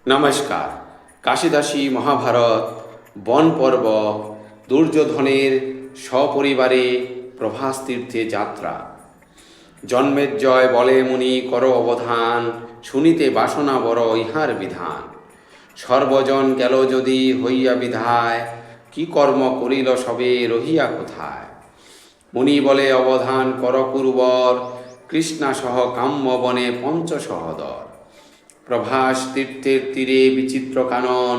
নমস্কার। কাশিদাসী মহাভারত বন পর্ব দুর্যোধনের সপরিবারে প্রভাস তীর্থে যাত্রা। জন্মেজয় বলে মুনি কর অবধান, শুনিতে বাসনা বড় ইহার বিধান। সর্বজন গেল যদি হইয়া বিধায়, কি কর্ম করিল সবে রহিয়া কোথায়। মুনি বলে অবধান কর কুরুবর, কৃষ্ণাসহ কাম্য বনে পঞ্চসহদর। প্রভাস তীর্থের তীরে বিচিত্র কানন,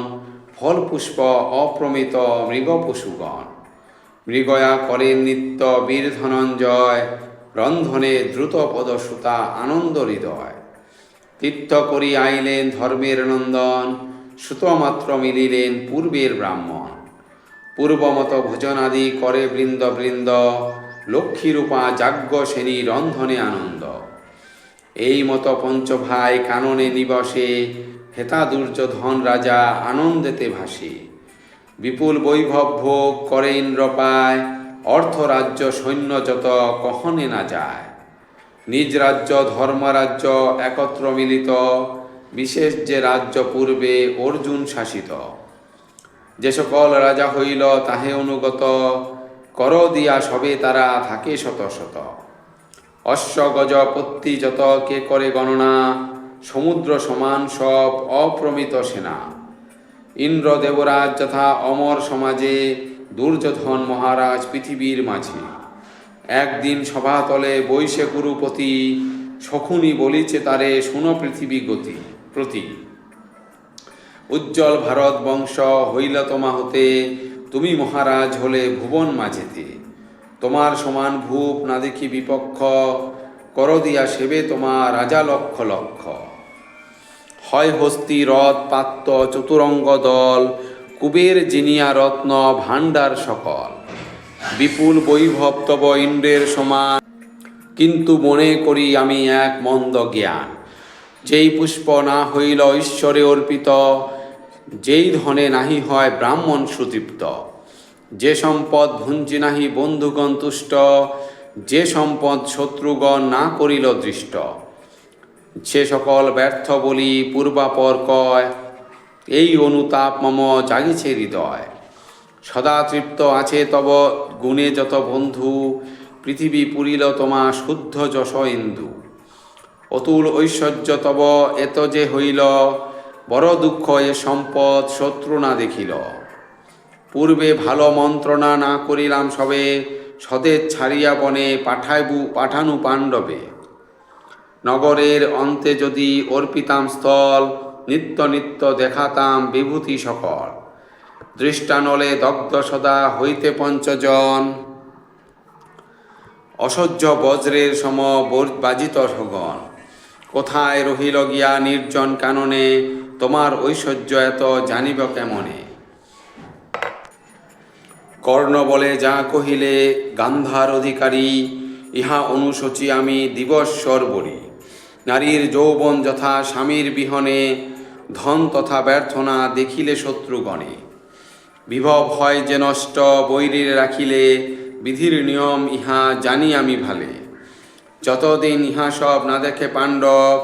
ফল পুষ্প অপ্রমিত মৃগ পশুগণ। মৃগয়া করেন নিত্য বীর ধনঞ্জয়, রন্ধনে দ্রুত পদসুতা আনন্দ হৃদয়। তীর্থ করি আইলেন ধর্মের নন্দন, সুতমাত্র মিলিলেন পূর্বের ব্রাহ্মণ। পূর্বমত ভোজনাদি করে বৃন্দ বৃন্দ, লক্ষ্মীরূপা যাজ্ঞ শ্রেণী রন্ধনে আনন্দ। এই মতো পঞ্চভাই কাননে নিবসে, হেতা দুর্যোধন রাজা আনন্দেতে ভাসে। বিপুল বৈভব ভোগ করে ইন্দ্র পায়, অর্থরাজ্য সৈন্য যত কহনে না যায়। নিজ রাজ্য ধর্মরাজ্য একত্র মিলিত, বিশেষ যে রাজ্য পূর্বে অর্জুন শাসিত। যে সকল রাজা হইল তাহে অনুগত, কর দিয়া সবে তারা থাকে শত শত। অশ্ব গজ পত্তি যত কে করে গণনা, সমুদ্র সমান সব অপ্রমিত সেনা। ইন্দ্র দেবরাজ যথা অমর সমাজে, দুর্যোধন মহারাজ পৃথিবীর মাঝে। একদিন সভাতলে বৈশে কুরুপতি, শকুনি বলিছে তারে শুন পৃথিবী গতি প্রতি। উজ্জ্বল ভারত বংশ হইল তোমা হতে, তুমি মহারাজ হলে ভুবন মাঝেতে। তোমার সমান ভূপ না দেখি বিপক্ষ, কর দিয়া সেবে তোমার রাজা লক্ষ লক্ষ। হয় হস্তি রথ পাত্র চতুরঙ্গ দল, কুবের জিনিয়া রত্ন ভাণ্ডার সকল। বিপুল বৈভব তব ইন্দ্রের সমান, কিন্তু মনে করি আমি এক মন্দ জ্ঞান। যেই পুষ্প না হইল ঈশ্বরে অর্পিত, যেই ধনে নাহি হয় ব্রাহ্মণ সুতৃপ্ত। যে সম্পদ ভুঞ্জি নাহি বন্ধুগণ তুষ্ট, যে সম্পদ শত্রুগণ না করিল দৃষ্ট। সে সকল ব্যর্থ বলি পূর্বাপর কয়, এই অনুতাপ মম জাগিছে হৃদয়। সদা তৃপ্ত আছে তব গুণে যত বন্ধু, পৃথিবী পুরিল তোমা শুদ্ধ যশ ইন্দু। অতুল ঐশ্বর্য তব এত যে হইল, বড় দুঃখ এ সম্পদ শত্রু না দেখিল। পূর্বে ভালো মন্ত্রণা না করিলাম সবে, স্বদেশ ছাড়িয়া বনে পাঠানু পাণ্ডবে। নগরের অন্তে যদি অর্পিতাম স্থল, নিত্য নিত্য দেখাতাম বিভূতি সকল। দৃষ্টানলে দগ্ধ সদা হইতে পঞ্চজন, অসহ্য বজ্রের সম বাজিত সগণ। কোথায় রহিল গিয়া নির্জন কাননে, তোমার ঐশ্বর্য এত জানিব কেমনে। কর্ণ বলে যা কহিলে গান্ধার অধিকারী, ইহা অনুশোচি আমি দিবস্বর বলি। নারীর যৌবন যথা স্বামীর বিহনে, ধন তথা ব্যর্থনা দেখিলে শত্রুগণে। বিভব হয় যে নষ্ট বৈরীর রাখিলে, বিধির নিয়ম ইহা জানি আমি ভালে। যতদিন ইহা সব না দেখে পাণ্ডব,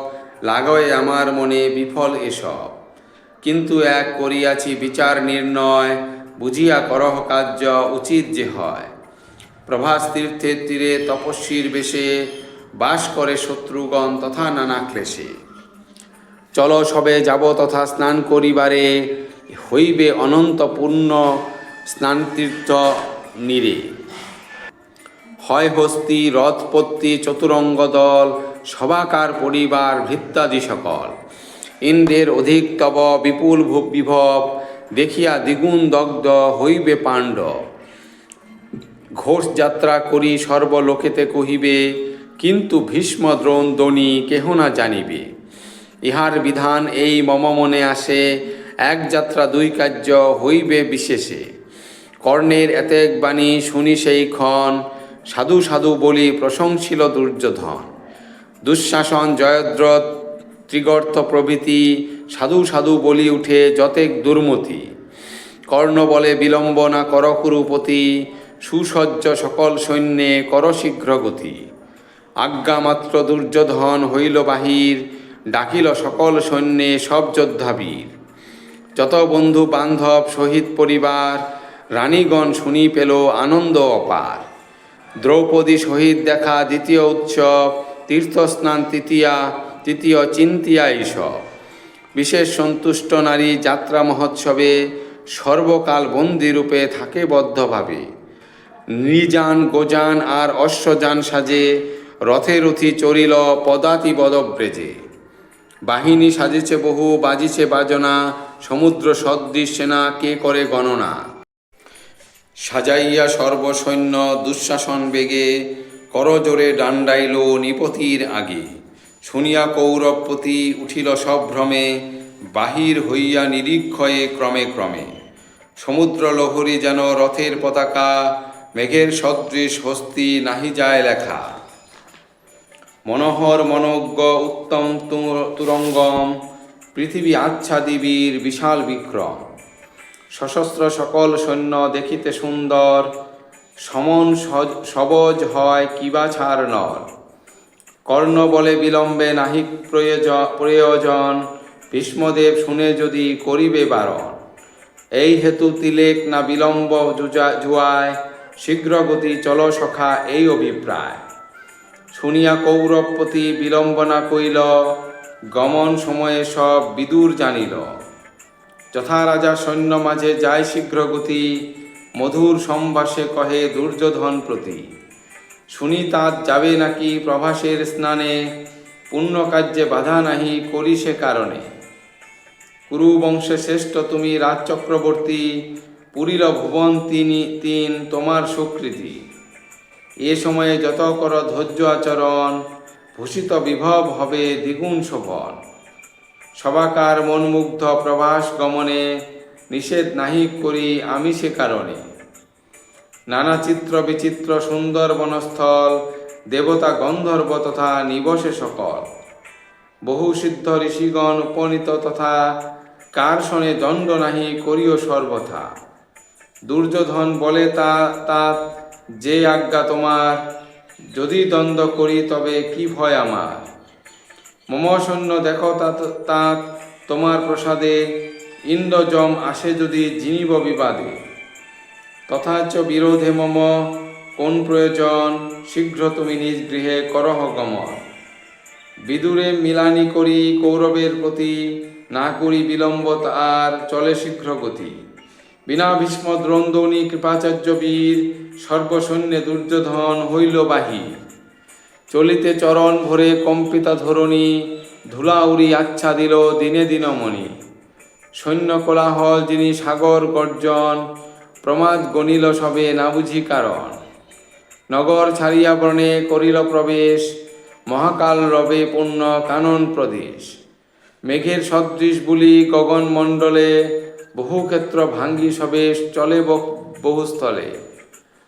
লাগয়ে আমার মনে বিফল এসব। কিন্তু এক করিয়াছি বিচার নির্ণয়, বুঝিয়া করহ কার্য উচিত যে হয়। প্রভাস তীর্থের তীরে তপস্বীর বেশে, বাস করে শত্রুগণ তথা নানা ক্লেশে। চলো সবে যাব তথা স্নান করিবারে, হইবে অনন্ত পূর্ণ স্নানতীর্থ নীরে। হয় হস্তি রথপত্তি চতুরঙ্গ দল, সবাকার পরিবার ভৃত্যাদি সকল। ইন্দ্রের অধিক তব বিপুল বিভব, দেখিয়া দ্বিগুণ দগ্ধ হইবে পাণ্ডব। ঘোষ যাত্রা করি সর্বলোকেতে কহিবে, কিন্তু ভীষ্ম দ্রোণ দনি কেহ না জানিবে। ইহার বিধান এই মম মনে আসে, এক যাত্রা দুই কার্য হইবে বিশেষে। কর্ণের এতেক বাণী শুনি সেই ক্ষণ, সাধু সাধু বলি প্রশংসিল দুর্যোধন। দুঃশাসন জয়দ্রথ ত্রিগর্ত প্রভৃতি, সাধু সাধু বলি উঠে যতেক দুর্মতি। কর্ণ বলে বিলম্ব না কর কুরুপতি, সুসজ্জ সকল সৈন্যে কর শীঘ্র গতি। আজ্ঞামাত্র দুর্যোধন হইল বাহির, ডাকিল সকল সৈন্যে সব যোদ্ধাবীর। যত বন্ধু বান্ধব শহীদ পরিবার, রানীগণ শুনি পেল আনন্দ অপার। দ্রৌপদী শহীদ দেখা দ্বিতীয় উৎসব, তীর্থস্নান তৃতীয় চিন্তিয়া এইসব। বিশেষ সন্তুষ্ট নারী যাত্রা মহোৎসবে, সর্বকাল বন্দিরূপে থাকে বদ্ধভাবে। নৃযান গোযান আর অশ্বযান সাজে, রথে রথি চরিল পদাতি বদব্রেজে। বাহিনী সাজিছে বহু বাজিছে বাজনা, সমুদ্র সদৃশ সেনা কে করে গণনা। সাজাইয়া সর্বসৈন্য দুঃশাসন বেগে, করজোরে ডাণ্ডাইল নিপতির আগে। শুনিয়া কৌরবপতি উঠিল সভ্রমে, বাহির হইয়া নিরীক্ষয়ে ক্রমে ক্রমে। সমুদ্র লহরী যেন রথের পতাকা, মেঘের সদৃশ হস্তি নাহি যায় লেখা। মনোহর মনোজ্ঞ উত্তম তুরঙ্গম, পৃথিবী আচ্ছাদিবীর বিশাল বিক্রম। সশস্ত্র সকল সৈন্য দেখিতে সুন্দর, সমন সবজ হয় কিবা ছাড় নর। কর্ণ বলে বিলম্বে নাহি প্রয়োজন, ভীষ্মদেব শুনে যদি করিবে বারণ। এই হেতু তিলেক না বিলম্ব জুয়ায়, শীঘ্রগতি চল সখা এই অভিপ্রায়। শুনিয়া কৌরবপতি বিলম্বনা কইল, গমন সময়ে সব বিদুর জানিল। যথা রাজা সৈন্য মাঝে যায় শীঘ্রগতি, মধুর সম্ভাষে কহে দুর্যোধন প্রতি। শুনি তাঁত যাবে নাকি প্রভাসের স্নানে, পুণ্যকার্যে বাধা নাহি করি সে কারণে। কুরুবংশে শ্রেষ্ঠ তুমি রাজচক্রবর্তী, পুরীর ভুবন তিন তোমার সুকৃতি। এ সময়ে যত কর ধৈর্য আচরণ, ভূষিত বিভব হবে দ্বিগুণ শোভন। সবাকার মনমুগ্ধ প্রভাস গমনে, নিষেধ নাহি করি আমি সে কারণে। নানা চিত্র বিচিত্র সুন্দর বনস্থল, দেবতা গন্ধর্ব তথা নিবসে সকল। বহু সিদ্ধ ঋষিগণ উপনীত তথা, কার শনে দণ্ড নাহি করিও সর্বথা। দুর্যোধন বলে তা যে আজ্ঞা তোমার, যদি দ্বন্দ্ব করি তবে কি ভয় আমার। মম সৈন্য দেখো তা তোমার প্রসাদে, ইন্দ্রযম আসে যদি জিনিব বিবাদে। তথাচ বিরোধে মম কোন প্রয়োজন, শীঘ্র তুমি নিজ গৃহে করহ গমন। বিদুরে মিলানি করি কৌরবের প্রতি, না করি বিলম্ব আর চলে শীঘ্র গতি। বিনা ভীষ্ম দ্রোণী কৃপাচার্য বীর, সর্বসৈন্যে দুর্যোধন হইল বাহির। চলিতে চরণ ভরে কম্পিতা ধরণী, ধুলা উড়ি আচ্ছা দিল দিনে দিনমণি। সৈন্য কোলাহল যিনি সাগর গর্জন, প্রমাদ গণিল সবে না বুঝি কারণ। নগর ছাড়িয়া বনে করিল প্রবেশ, মহাকাল রবে পূর্ণ কানন প্রদেশ। মেঘের সদৃশ বুলি গগন মণ্ডলে, বহুক্ষেত্র ভাঙ্গি সবে চলে বহুস্থলে।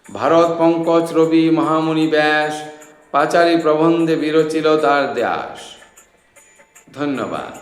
ভারত পঙ্কজ রবি মহামুনি ব্যাস, পাঁচালী প্রবন্ধে বিরচিল তার দাস। ধন্যবাদ।